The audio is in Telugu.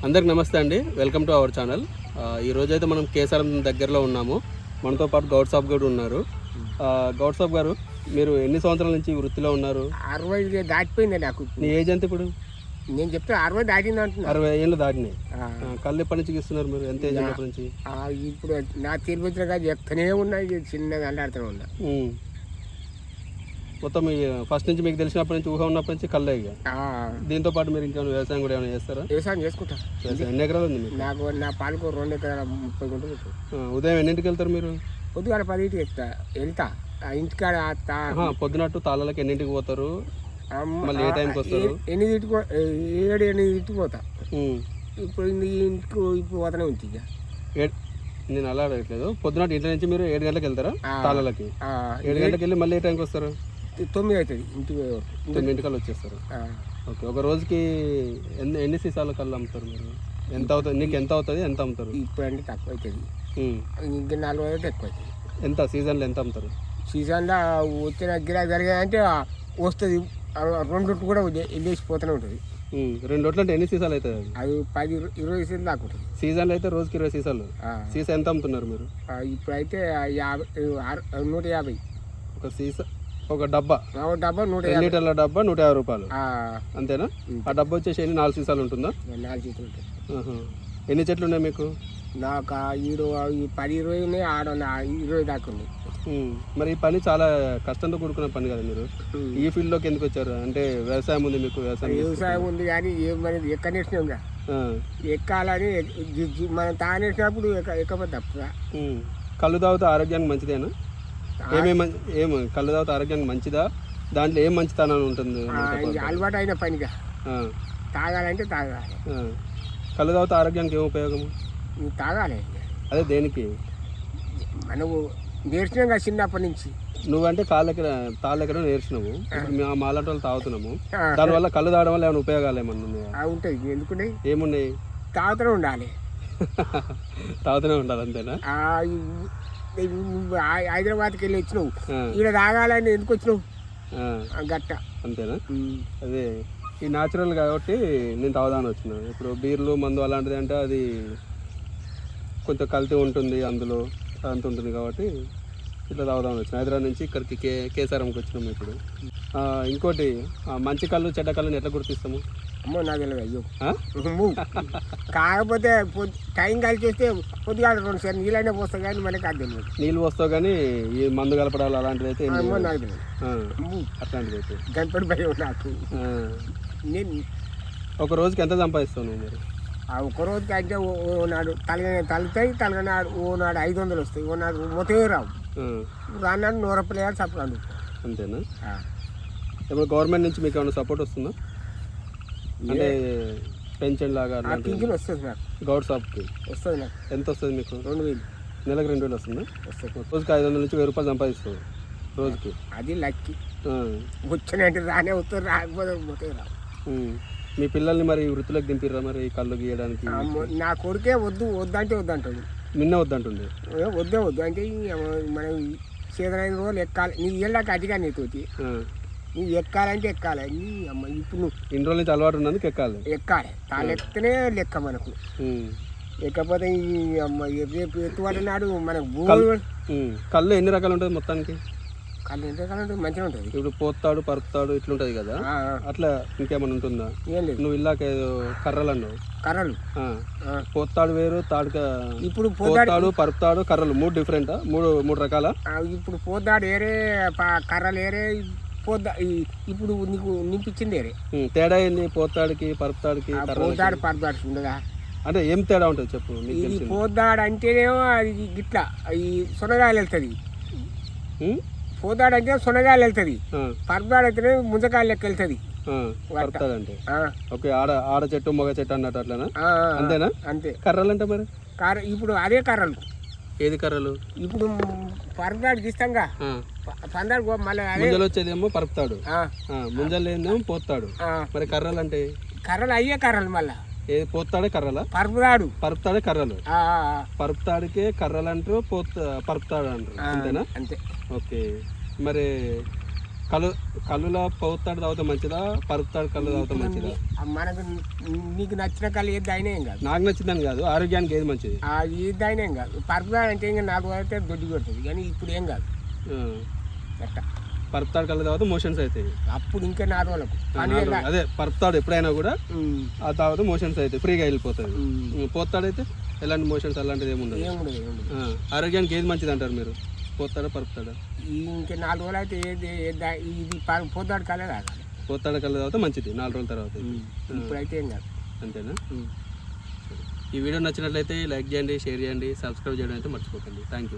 అందరికి నమస్తే అండి, వెల్కమ్ టు అవర్ ఛానల్. ఈరోజు అయితే మనం కేసారం దగ్గరలో ఉన్నాము. మనతో పాటు గౌడ్ సాబ్ గారు ఉన్నారు. గౌడ్ సాబ్ గారు, మీరు ఎన్ని సంవత్సరాల నుంచి ఈ వృత్తిలో ఉన్నారు? 60 దాటిపోయింది నాకు. నీ ఏజ్ ఎంత ఇప్పుడు? నేను చెప్తే 60 దాటింది అంటున్నా. 60 ఏళ్ళు దాటినాయి. కళ్ళు ఎప్పటి నుంచి ఇస్తున్నారు మీరు? ఎంత ఏజ్ ఉన్నప్పటి నుంచి? ఇప్పుడు నా తిరుపతిలో చెప్తూనే ఉన్నాయి, చిన్నగా అంటాడుతూనే ఉన్నా. మొత్తం ఫస్ట్ నుంచి మీకు తెలిసినప్పటి నుంచి, ఊహ ఉన్నప్పటి నుంచి కళ్ళే. ఇక దీంతో పాటు మీరు ఇంకేమైనా వ్యవసాయం కూడా ఏమైనా చేస్తారా? వ్యవసాయం చేసుకుంటా. వ్యవసాయం ఎన్ని ఎకరాలు ఉంది మీకు? నాకు నా పాలకు 2 ఎకరాల 30 గుంటలు. ఉదయం ఎన్నింటికి వెళ్తారు మీరు? పొద్దుగాల 10కి వెళ్తా. ఇంటికాడ పొద్దునట్టు తాళాలకి ఎన్నింటికి పోతారు? మళ్ళీ ఏ టైంకి వస్తారు? 7-8 పోతా. ఇప్పుడు ఇంటికి ఇప్పుడు పోతానే ఉంది. ఇక నేను అలా అడగట్లేదు. పొద్దున ఇంటి నుంచి మీరు 7 గంటలకు వెళ్తారా తాళాలకి? 7 గంటలకు వెళ్ళి మళ్ళీ ఏ టైంకి వస్తారు? 9 అవుతుంది ఇంటికి. 9 వచ్చేస్తారు. ఓకే. ఒక రోజుకి ఎన్ని సీసాల కళ్ళు అమ్ముతారు మీరు? ఎంత అవుతుంది? నీకు ఎంత అవుతుంది? ఎంత అమ్ముతారు? ఇప్పుడు అంటే తక్కువ అవుతుంది. ఇంకా 4 రోజులు ఎక్కువ అవుతుంది. ఎంత సీజన్లో ఎంత అమ్ముతారు? సీజన్లో వచ్చిన గిరాకీ జరిగాయంటే వస్తుంది. 2 రొట్లు కూడా వెళ్ళేసిపోతూనే ఉంటుంది. 2 రొట్లు అంటే ఎన్ని సీసాలు అవుతుంది? అది 10-20 సీసాలు దాకా ఉంటుంది. సీజన్లో అయితే రోజుకి 20 సీసాలు. సీసా ఎంత అమ్ముతున్నారు మీరు? ఇప్పుడైతే 150. ఒక సీసా, ఒక డబ్బా 150 లీటర్ల డబ్బా 150 రూపాయలు అంతేనా? ఆ డబ్బా వచ్చేసి 4 సీసాలు ఉంటుందా? 4 సీసాలు ఉంటాయి. ఎన్ని చెట్లు ఉన్నాయి మీకు? నాకు 10-20 ఉన్నాయి. 20 దాకా ఉన్నాయి. మరి ఈ పని చాలా కష్టంతో కూడుకున్న పని కదా. మీరు ఈ ఫీల్డ్లోకి ఎందుకు వచ్చారు? అంటే వ్యవసాయం ఉంది మీకు? వ్యవసాయం ఉంది కానీ ఏమనేది ఎక్కడ నేర్చినాంగా ఎక్కాలని మనం తానేసినప్పుడు ఎక్కకపోతే తప్ప. కళ్ళు తాగితే ఆరోగ్యానికి మంచిదేనా? కళ్ళు తాగితే ఆరోగ్యానికి మంచిదా? దాంట్లో ఏం మంచితనం ఉంటుంది? అలవాటు అయిన పనిగా తాగాలంటే తాగాలి. కళ్ళు తాగితే ఆరోగ్యానికి ఏం ఉపయోగము? తాగాలి. అదే దేనికి? మనము నేర్చినాం కదా చిన్నప్పటి నుంచి. నువ్వంటే తాళ్ళెక్కడ నేర్చినావు, మాలాంటి వాళ్ళు తాగుతున్నాము. దానివల్ల కళ్ళు తాగడం వల్ల ఏమైనా ఉపయోగాలు ఏమన్నా ఉంటాయి? ఎందుకున్నాయి? ఏమున్నాయి? తాగుతూనే ఉండాలి. తాగుతూనే ఉండాలి అంతేనా? హైదరాబాద్కి వెళ్ళి వచ్చినావు, ఇక్కడ తాగాలని ఎందుకు వచ్చినావు? గట్ట అంతేనా? అదే ఈ న్యాచురల్ కాబట్టి నేను తాగుదాని వచ్చినా. ఇప్పుడు బీర్లు మందు అలాంటిది అంటే అది కొంచెం కల్తీ ఉంటుంది, అందులో అంత ఉంటుంది కాబట్టి ఇట్లా తాగుదామని వచ్చిన. హైదరాబాద్ నుంచి ఇక్కడికి కేసారంకి వచ్చినాము. ఇప్పుడు ఇంకోటి, మంచి కళ్ళు చెడ్డ కళ్ళని ఎట్లా గుర్తిస్తాము? అమ్మో నాకు తెలియదు. అయ్యో కాకపోతే టైం కలిసి వస్తే పొద్దుగా 2 సార్లు నీళ్ళైనా పోస్తావు కానీ మనకి అది తెలియదు. నీళ్ళు పోస్తావు కానీ ఈ మందు కలపడాలి అలాంటిది అయితే అమ్మో నాకు తెలియదు. అట్లాంటిది అయితే గణపతి భయం నాకు. నేను ఒక రోజుకి ఎంత సంపాదిస్తావు నువ్వు మరి? ఒక రోజుకి అంటే ఓనాడు తలుతాయి, తలగనాడు ఓనాడు 500 వస్తాయి, ఓనాడు మొత్తమే రావు. రాన్నాడు 100 రూపాయలు సపోర్ట్. అంతేనా? ఇప్పుడు గవర్నమెంట్ నుంచి మీకు ఏమైనా సపోర్ట్ వస్తుందా? అంటే పెన్షన్ లాగా పింఛన్ వస్తుంది నాకు. గౌడ్ సాబ్కి వస్తుంది నాకు. ఎంత వస్తుంది మీకు? 2000. నెలకు 2000 వస్తుందా? వస్తుంది. రోజుకి 500 నుంచి 1000 రూపాయలు సంపాదిస్తావు రోజుకి. అది లక్కి. వచ్చినట్టు రానే వస్తారు, రాకపోతే మొత్తం రావు. మీ పిల్లల్ని మరి వృత్తిలోకి దింపిర్రా మరి కళ్ళు గీయడానికి? నా కొడుకే వద్దంటే వద్దంటాడు. నిన్న వద్దంటుండే? వద్దు అంటే మనం చేదరైన రోజులు ఎక్కాలి. నీ వెళ్ళాక అదిగా నీతోటి నువ్వు ఎక్కాలంటే ఎక్కాలి. అమ్మ ఇప్పుడు నువ్వు ఇన్ని రోజుల నుంచి అలవాటు ఉన్నందుకు ఎక్కాలి. తాను ఎక్కితేనే లెక్క మనకు. లేకపోతే ఈ అమ్మ రేపు ఎత్తువాడు నాడు మనకు కళ్ళు ఎన్ని రకాలు ఉంటుంది మొత్తానికి? కళ్ళు ఎన్ని రకాలు ఉంటుంది? మంచిగా ఉంటుంది. ఇప్పుడు పోతాడు, పరుపుతాడు ఇట్లుంటది కదా, అట్లా ఇంకేమైనా ఉంటుందా? ఏం లేదు. నువ్వు ఇలాక ఏదో కర్రలు అన్నావు. కర్రలు పోతాడు వేరు, తాడుక. ఇప్పుడు పోతాడు, పరుపుతాడు, కర్రలు 3 డిఫరెంట్, 3 రకాల. ఇప్పుడు పోతాడు ఏరే, కర్రలు ఏరే. ఇప్పుడు నీకు నింపించింది ఏరే. తేడా ఏంది పోతాడికి పరుపుతాడికి? పోతాడు పరుపుతాడు ఉండదా? అంటే ఏం తేడా ఉంటుంది చెప్పు. ఇది పోతాడు అంటేనేమో అది గిట్లా ఈ సొనగాయలు వెళ్తుంది. పోతాడు అంటే సొనగాయలు వెళ్తుంది. పరుపుతాడు అయితేనే ముంజకాయలు లెక్క వెళ్తుంది. పరుపుతాడంటే ఓకే, ఆడ చెట్టు మగ చెట్టు అన్నట్టు అట్లనా? అంతేనా? అంతే. కర్రలు అంటే మరి ఇప్పుడు అదే కర్రలు. ఏది కర్రలు? ఇప్పుడు పరుపుతాడు గీస్తాంగా, పందాడు మళ్ళీ ముంజలు వచ్చేదేమో పరుపుతాడు, ముంజలు ఏందేమో పోతాడు. మరి కర్రలు అంటే? కర్రలు అయ్యే కర్రలు. మళ్ళీ ఏది పోతాడే కర్రలా? పరుపుతాడే కర్రలు. పరుపుతాడికే కర్రలు అంటారు, పరుపుతాడు అంటారు. అంతేనా? అంతే. ఓకే. మరి కళ్ళులో పోతాడు తాగితే మంచిదా, పరుపుతాడు కళ్ళు తాగితే మంచిదా? మనకు నీకు నచ్చిన కళ్ళు ఏది అయినా ఏం కాదు. నాకు నచ్చిందని కాదు, ఆరోగ్యానికి ఏది మంచిది? ఏది అయినా ఏం కాదు. పరుపుతాడు అంటే ఇంకా 4 అయితే దొడ్డి కొడుతుంది, కానీ ఇప్పుడు ఏం కాదు. అట్లా పరుపుతాడు కళ్ళు తాగితే మోషన్స్ అవుతాయి. అప్పుడు ఇంకా 4 రోజులకు అదే పరుపుతాడు ఎప్పుడైనా కూడా ఆ తాగితే మోషన్స్ అవుతాయి, ఫ్రీగా వెళ్ళిపోతుంది. పోతాడైతే ఎలాంటి మోషన్స్ అలాంటిది ఏముండదు. ఆరోగ్యానికి ఏది మంచిది అంటారు మీరు? పోతాడా పరుపుతాడా? ఇంకా 4 రోజులు అయితే ఇది పోతాడు కలే తాగాలి. పోతాడు కళ్ళు తాగితే మంచిది 4 రోజుల తర్వాత. ఇప్పుడైతే ఏం కాదు. అంతేనా? ఈ వీడియో నచ్చినట్లయితే లైక్ చేయండి, షేర్ చేయండి, సబ్స్క్రైబ్ చేయడం అయితే మర్చిపోకండి. Thank you.